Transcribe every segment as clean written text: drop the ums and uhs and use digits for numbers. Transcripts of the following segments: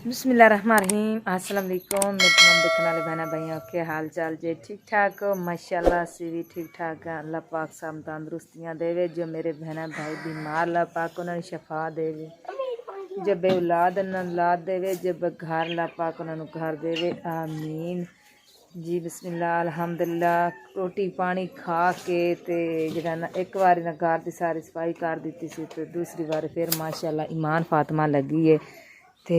बिस्मिल्लाहिर्रहमानिर्रहीम। अस्सलाम वालेकुम। मेरे तमाम देखने वाले बहना भाइयों के हाल चाल जे ठीक ठाक हो? माशाल्लाह से भी ठीक ठाक है। अल्लाह पाक सब तंदुरुस्तियाँ देवे। जो मेरे बहना भाई बीमार, अल्लाह पाक उन्हें शफा देवे। जो बे औलाद औलाद देवे, जो बेघर, अल्लाह पाक उन्होंने घर देवे। आमीन जी। बिस्मिल्लाह अल्हम्दुलिल्लाह। रोटी पानी खा के ते जो ना एक बार ना घर की सारी सफाई कर दी सी, तो दूसरी बार फिर माशाल्लाह ईमान फातिमा लगी है ते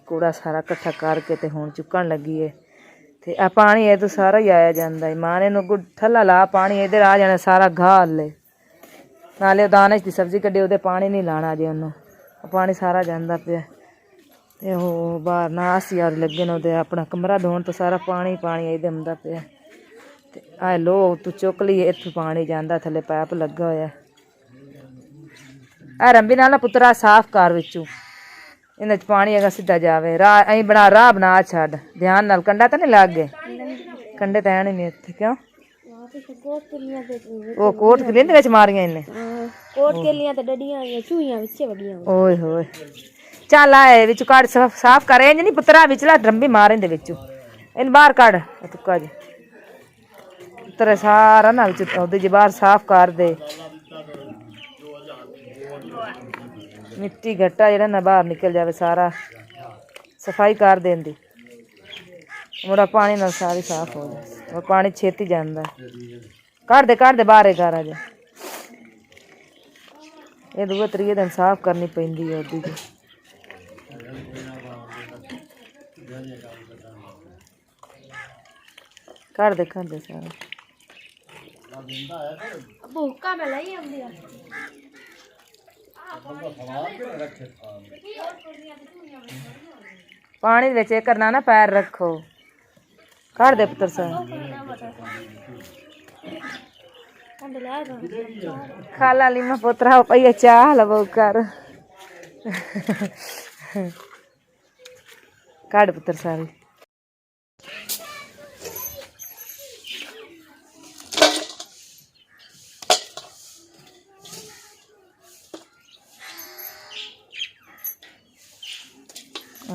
कूड़ा सारा इकट्ठा करके ते हुण चुकन लगी है। ते आ पानी ये तो सारा ही आया जाता है। मां ने नु थल्ला ला पानी इधर आ जाना सारा घाह ले नाले दाने की सब्जी कड्ढी उहदे पानी नहीं लाना अजे उन्होंने पानी सारा जाता पिया। ते ओह बाहर ना आसी यार लगे न अपना कमरा धोन तो सारा पानी पानी इधर आंदा पिया। ते आ लो तू चुक ली इत्थों पानी जाता थल्ले पैप लगा होया। आ रंबी नाल पुत्तरा साफ कर विचों इन्हें पानी अगर सीधा जावे राह अं बना राह बना छड़ ध्यान नाल कंडा तो नहीं लग गए कंडे तो है नहीं इतने क्यों वो कोट कलिंद विच मारियां इन्हें कोट केलियां ते डडियां चूहियां विच वगियां ओए होए चल आए विच काट साफ कर इंज नहीं पुत्तरा विचला ड्रम्बी मार इंदे विचों इन बाहर काट तुक्का जी तेरे सारा ना विच ओदे जी बाहर साफ कर दे। मिट्टी घट्टा जरा ना बाहर निकल जाए सारा सफाई कर देंदी मुड़ा पानी ना सारी साफ हो जाए और पानी छेती जाता काट दे बाहर घर अज ये दूए त्रीए दिन साफ करनी पैंदी है ओदी काट दे सारा पानी विच करना ना पैर रखो काट दे पुत्र सा खाला लीमा पुत्रा पई चाह लबो कर काट पुत्र सारी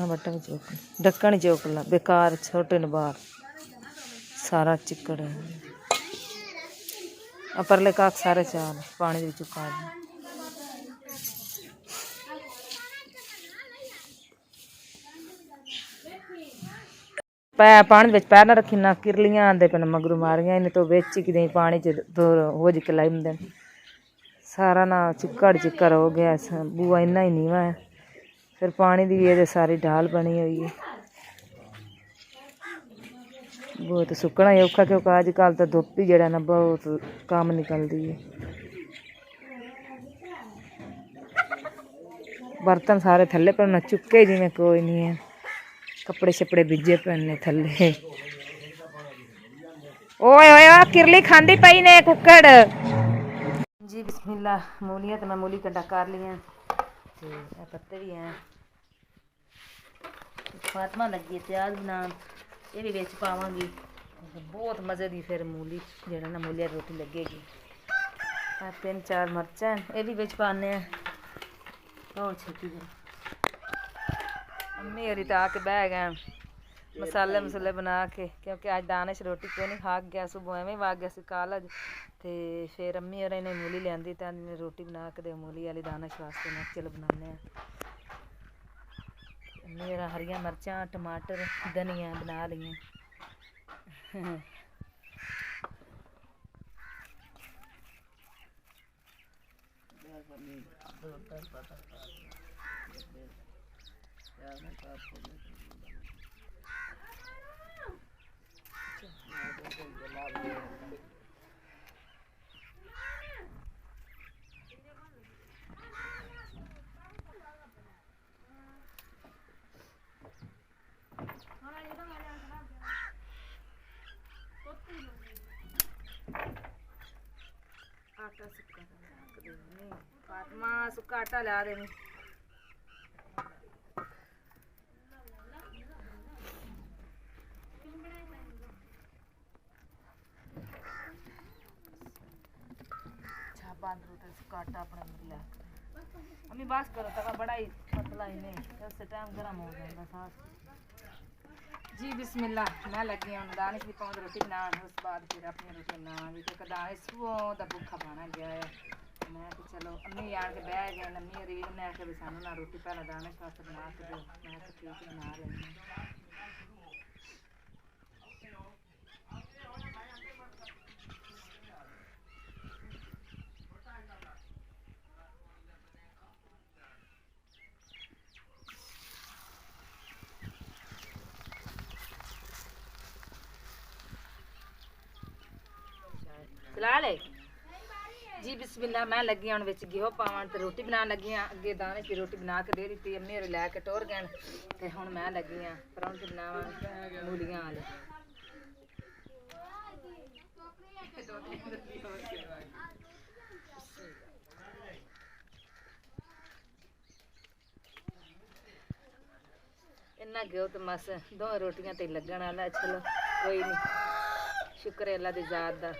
बट्टा ढक्कन चौक ला बेकार छोटे न बाहर सारा चिकड़ है परले काक सारे चाल पानी दे चुका पै पानी बिच पैर ना रखी ना किरलियां आंदे पे मगरू मारियां इन्हें तो बेच ही कि पानी च दो हो जिक लाई सारा ना चिक्कड़ हो गया बुआ इन्ना ही नीवा है फिर पानी की भी ये सारी ढाल बनी हुई है। बहुत सुकना ही औखा क्योंकि अजकल तो धुप ही जड़ा ना बहुत कम निकलती है। बर्तन सारे थल्ले पर ना चुके जिमें कोई नहीं है कपड़े शपड़े भिजे पे थल्ले ओए ओए किरली खांदी पई ने कुकड़ जी। बिस्मिल्लाह मूलियां तो मैं मूली कंडा कर लिया पत्ते भी हैं फातिमा लगी है प्याज बनान ये भी बिच पावांगी बहुत मज़े की फिर मूली जो ना मूलिया रोटी लगेगी। 3-4 मिर्चां ये भी बिच पाने बहुत छेती अम्मी हरी तो आके बह गए मसाले मसूले बना के क्योंकि अज दानिश रोटी क्यों नहीं खा गया सुबह एवं वग गया सी कॉलेज तो फिर अम्मी और इन्हें मूली लियांदी तो रोटी बना के दे मूली वाली दानिश वास्ते मैं चलो बनाने मेरा हरिया मिर्चां टमाटर धनिया बना लिया आटा सुक्का फातिमा सुक्का आटा ला देनी बंद सुक्का आटा अपने मिला अम्मी बस करो तक बड़ा ही भलाई नहीं उस टाइम गर्म हो जाता सास जी। बिस्मिल्लाह मैं लगी हूँ दानिश भी पहुँच रोटी बनाने उस बाद फिर अपनी रोटी बनावांगी क्योंकि दानिश सुबह दा भुखा पाना गया है। मैं तो चलो अम्मी आन के बह गए अम्मी और उन्हें आके भी सानू ना रोटी पहले दानिश वास्ते बना के दो। मैं तो ठीक बना रही हूँ। चला ले जी। बिस्मिल्लाह मैं लगी हूँ बिच घ्यो पावन तो रोटी बनाने लगी हाँ। अगे दाने की रोटी बना के दे दी अम्मी और लैके टोर गए तो हुण मैं लगी हाँ परौंठे बनावन मूलियां वाले। इन्ना घ्यो तो बस दो रोटियां ते लगन वाला। चलो कोई नहीं शुक्र है अल्लाह दी जात दा।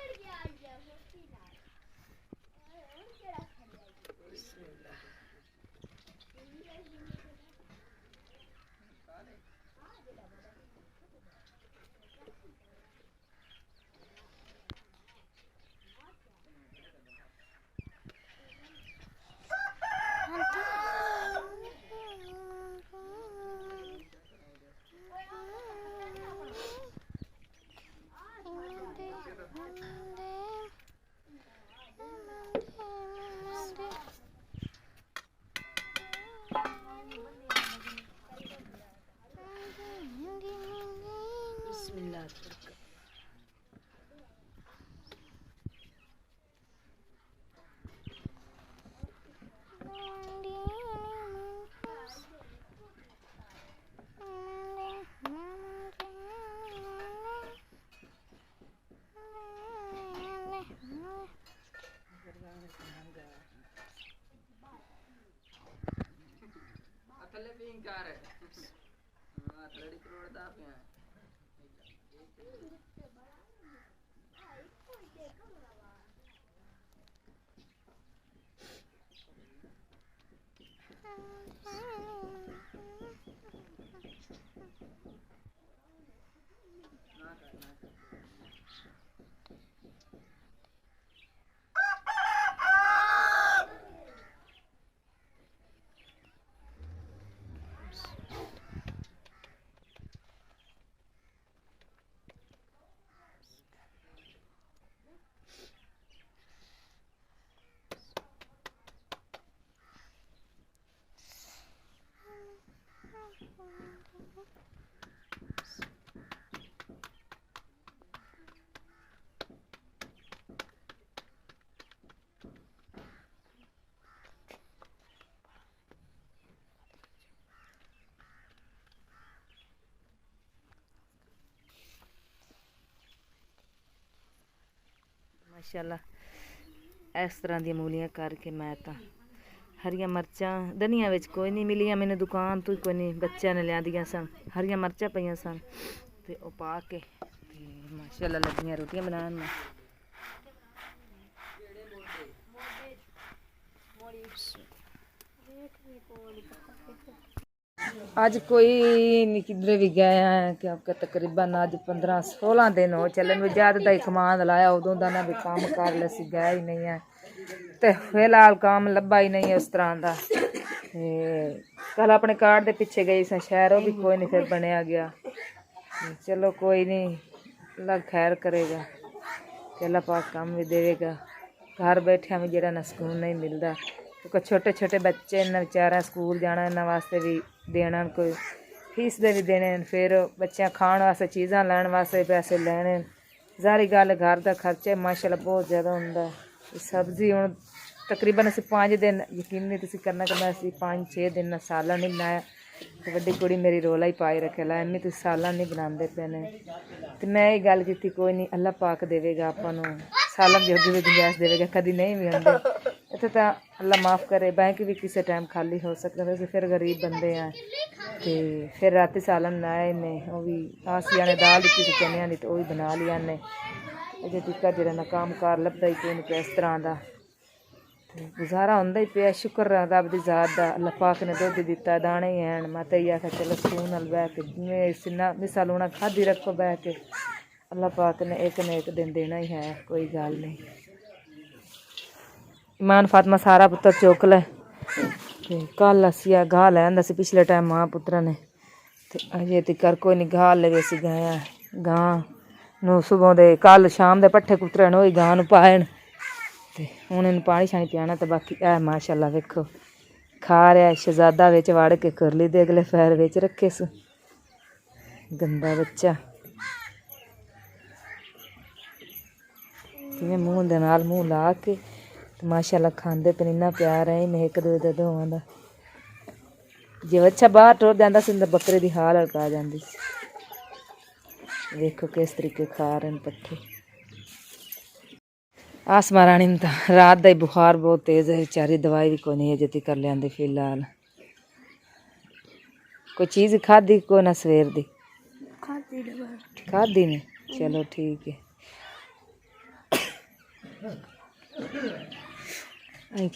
माशाल्लाह इस तरह दी मूलियां करके मैं तो हरिया मरचां धनिया विच कोई नहीं मिलियां मैंने दुकान तो कोई नहीं बच्चों ने लिया सन हरिया मरचां पईयां सन ते ओ पा के माशाल्लाह लगियां रोटियां बनान में। अज कोई नहीं किधरे भी गए हैं क्योंकि तकरीबन अज 15-16 दिन हो चले मैं ज्यादा का ही कमान लाया उदों का ना भी काम कर लसी गया ही नहीं है तो फिलहाल काम लब्भा ही नहीं है उस तरह का। कल अपने कार्ड के पिछे गई सा शहर भी कोई नहीं फिर बनया गया। चलो कोई नहीं अल्लाह खैर करेगा कि अल्लाह पाक काम भी देगा। घर बैठे भी जरा ना सुकून नहीं मिलता क्योंकि छोटे छोटे बच्चे इन्हें बेचारा स्कूल जाना इन्होंने वास्ते भी देना कोई फीस दे भी देने फिर बच्चे खाने वास्ते चीज़ां लैन वास्ते पैसे लैने जारी गल घर का खर्चा माशाल्लाह बहुत ज़्यादा होंदा। सब्जी हुण तकरीबन असीं 5 दिन यकीन नहीं तुसीं करना कि मैं असीं 5-6 दिन सालन नहीं बनाया तो वड्डी कुड़ी मेरी रौला ही पाई रखे ला अम्मी तुसीं सालन नहीं बनाते पे ने तो मैं ये गल की कोई नहीं अल्लाह पाक देवेगा आपां नूं सालन जो भी गुंजाइश देवेगा कभी नहीं भी आंदे इत्थे तो अल्लाह माफ़ करे बैंक भी किसी टाइम खाली हो सकता है फिर गरीब बंदे हैं तो फिर राती सालन बनाए ने वो भी आसिया ने दाल दिखी सी चनिया दी तो वही बना लिया ने अजे तक जरा ना काम कार लभदा ही कोई नहीं इस तरह का गुजारा होंदा ही पिया। शुक्र रब दी ज़ात दा, अल्लाह पाक ने दुद्ध दिता, दाने ही हैं। मैं तो यही आखा चलो सून नाल बह के जिवें सिन्ना मिसा लूना खाधी रखो बह के, अल्लाह पाक ने एक न एक दिन देना ही है, कोई गल नहीं। ईमान फातिमा सारा पुत्तर चुक लै ते कल असी गाह लै आंदा सी पिछले टाइम मां पुत्रा ने, ते अजे तिकर कोई नहीं गाह ले असी गाया गां नू सुबह दे कल शाम दे पट्ठे कुतरे न ओही गां नू पाए न, ते हुण इन्हूं पानी शानी पियाना। ते बाकी है माशाअल्लाह वेखो खा रहा है। शहजादा विच वड़ के करली दे अगले पैर विच रखे सु, गंदा बच्चा किवें मूँह दे नाल मूँह ला के ते माशाअल्लाह खांदे पे इन्ना प्यार है इन्हें एक दूए दे दोवां दा। जे बच्चा बाहर टुर जांदा सी तां बकरे दी हाल हड़का जांदी सी। देखो किस तरीके खा रहे हैं पट्ठे। आसमा रानी में तो रात का ही बुखार बहुत तेज़ है बेचारी, दवाई भी कोई नहीं अजे तक लियांदी फिलहाल। कोई चीज़ खाधी को ना सवेर दी खाधी ने, चलो ठीक है।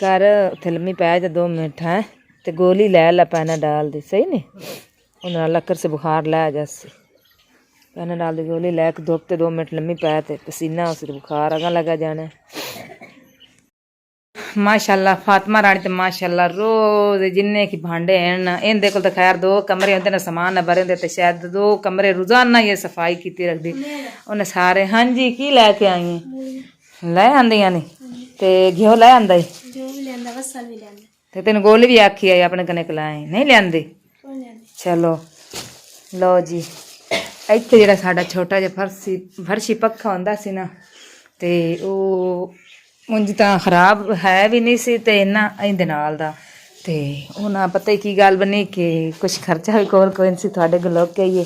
कर उत्थे लम्मी पै जा 2 मिनट है, तो गोली लै ला पैनाडाल दी, सही नहीं उन्हें लक्कर से बुखार लै जासी। पैनाडाल दी गोली लै के धुप ते 2 मिनट लम्मी पै ते पसीना उसी ते बुखार अगा लगा जाना। माशाअल्लाह फातिमा रानी तो माशाअल्लाह रोज जिन्ने की भांडे हैं इनके को तो खैर 2 कमरे होंगे ना, समान भरे होंगे तो शायद 2 कमरे रोजाना ये सफाई की रखती उन्हें सारे। हाँ जी की लैके आई हैं? लै आंदियां ने ते घ्यो लै आंदा ते तेन गोली भी आखी आई अपने कन्नै कलाई नहीं लियांदी। चलो लो जी इत्थे जेह्ड़ा साडा छोटा जिहा फर्शी पक्खा होंदा सी ना, ते ओह उंज तां खराब है भी नहीं सी ते इन्ना इंदे नाल दा, ते हुण पता ही की गल बनी कि कुछ खर्चा भी कोल कोई नहीं सी थोड़े गलोक के ही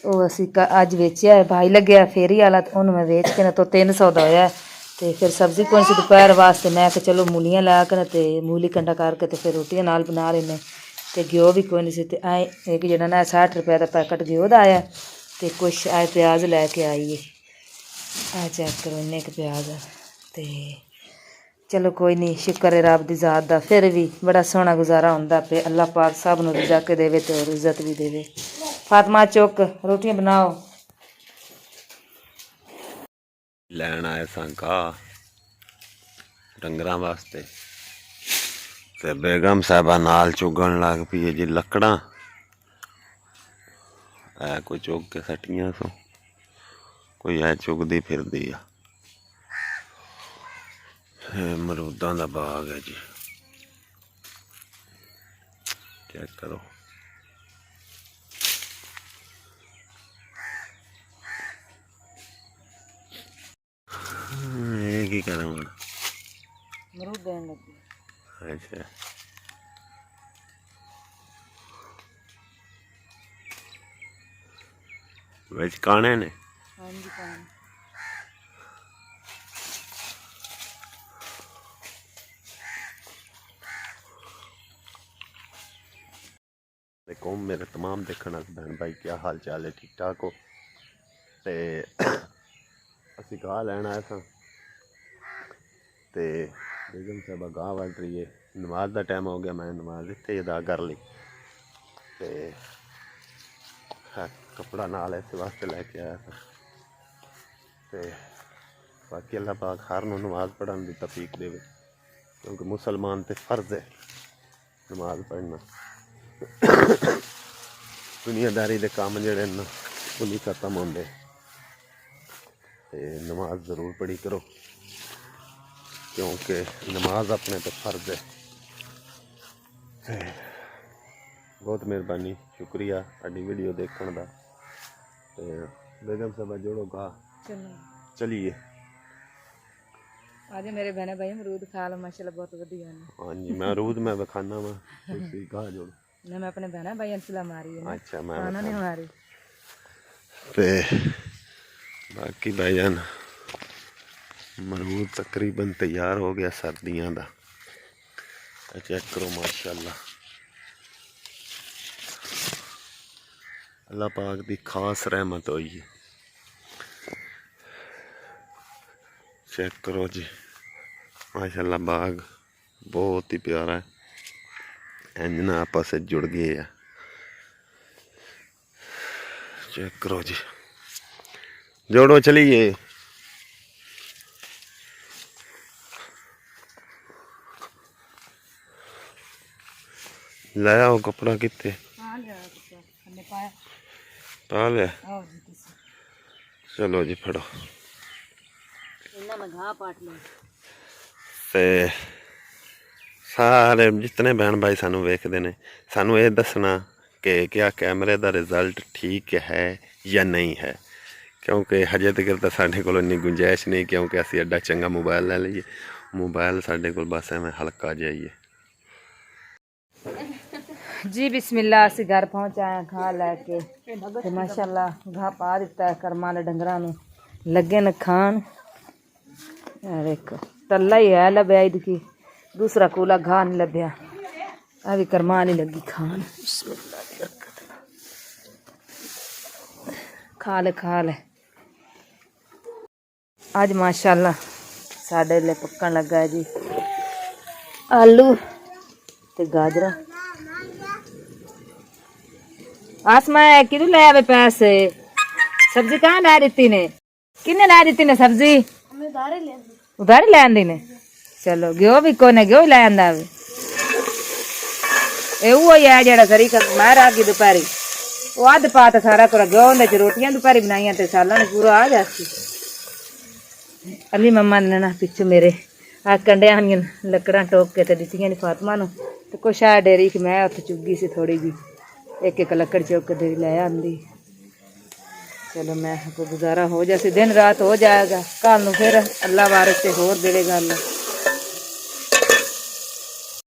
ओह असी अज वेचिया है। भाई लग्गेआ फेरी आला ते उन्हूं मैं वेच के ना तो 300 दा होया। ते फिर सब्जी कौन सी दोपहर वास्ते मैं कि चलो मूलियां लै के ते मूली कंडा करके ते फिर रोटियां नाल बना लेने। ते घ्यो भी कोई नहीं सी ते ऐ एक जेह्ड़ा ना 60 रुपए दा पैकेट घ्यो दा आया, ते कुछ आए प्याज लैके आइए। आ चेक करो इन्ने क प्याज ते चलो कोई नहीं शुक्र है रब दी ज़ात दा, फिर भी बड़ा सोहना गुजारा होंदा पे। अल्लाह पाक सब नूं रिज़क देवे ते और इज्जत भी देवे। फातिमा चुक रोटियां बनाओ। लैन आए सां घाह डंगरां वास्ते ते बेगम साहबा नाल चुगन लग पई जी लकड़ां ऐ कोई चुग के सट्टियां सो, कोई ऐ चुगदी फिरदी आ। मरूदां दा बाग है जी, चेक करो। ये की करा हुण? मरूद देन लगी। अच्छा विच काने ने? हाँ जी काने। देखो मेरे तमाम देखने बहन भाई क्या हाल चाल है, ठीक ठाक हो? ते असी गाह लैन आए सां ते बेगम साहबा गाह वल रही है। नमाज का टाइम हो गया, मैं नमाज इत्थे अदा कर ली ते कपड़ा नाल इस वास्ते लैके आया था। ते बाकी अल्लाह पाक हर नूं नमाज पढ़न दी तौफीक देवे, क्योंकि मुसलमान ते फर्ज है नमाज पढ़ना। दुनियादारी के काम जोड़े न उन्हीं खत्म होंगे, नमाज जरूर पढ़ी करो क्योंकि नमाज अपने तो फर्ज है। बहुत मेहरबानी शुक्रिया साडी वीडियो देखने का। बेगम साहबा जोड़ो गा चलिए। आज मेरे बहने भाई अमरूद खा लो माशाल्लाह बहुत बढ़िया ने। हाँ जी मैं अमरूद मैं बखाना वा गा जोड़ो ना मैं अपने बहना भाई अंसला मारी है। अच्छा मैं खाना नहीं मारी। ते बाकी भाईजान अमरूद तकरीबन तैयार हो गया सर्दियों का। चेक करो माशाल्लाह अल्लाह पाक की खास रहमत हुई है। चेक करो जी माशाल्लाह बाग बहुत ही प्यारा है। इंज ना आपस से जुड़ गए हैं। चेक करो जी, जोड़ो चलिए। लाया हो कपड़ा कितने पा लिया। चलो जी फड़ो। ते सारे जितने बहन भाई सानू वेखदे ने सानू ये दसना कि क्या कैमरे का रिजल्ट ठीक है या नहीं है, क्योंकि हजे तक तो साढ़े को इन्नी गुंजाइश नहीं, क्योंकि असी एडा चंगा मोबाइल ले लीए। मोबाइल साढ़े को बस एवं हल्का जाइए जी बिस्मिल्लाह। असी घर पहुँच आए घा लैके ते माशाल्लाह घा पा दिता है करमां दे डंगरां नूं, लगे न खान। देखो तला ही है लभ्या इदकी, दूसरा कूला घा नहीं लभ्या। अभी करमां नहीं लगी खान। बिस्मिल्लाह दी बरकत नाल खा ले। अज माशाल्लाह साडे ले पक्कन लगा है जी आलू ते गाजरा। आसमा किदू लै आवे पैसे? सब्जी कहाँ लै दित्ती ने? किन्ने लै दित्ती ने सब्जी? उधारी लै आंदी ने। चलो गयो भी कोने, गयो ही लै आंदा वे। ए वो ही है जेड़ा सरी मैं रागी दोपहरी वो अध पा तो सारा कर गयो उंदे च रोटियां दोपहरी बनाइयां ते साला ने पूरा आ जासी। अली मम्मा ने ना पिछू मेरे आ कंडियां लकड़ां टोक के ते दित्तियां ने फातिमा नूं ते कुछ आ डेरी कि मैं उत्थे चुगी सी थोड़ी जी, एक एक लकड़ चुक के लै आंदी। चलो मैं को गुजारा हो जाए, दिन रात हो जाएगा, कल नूं फिर अल्लाह वारिस से होर देवे गल।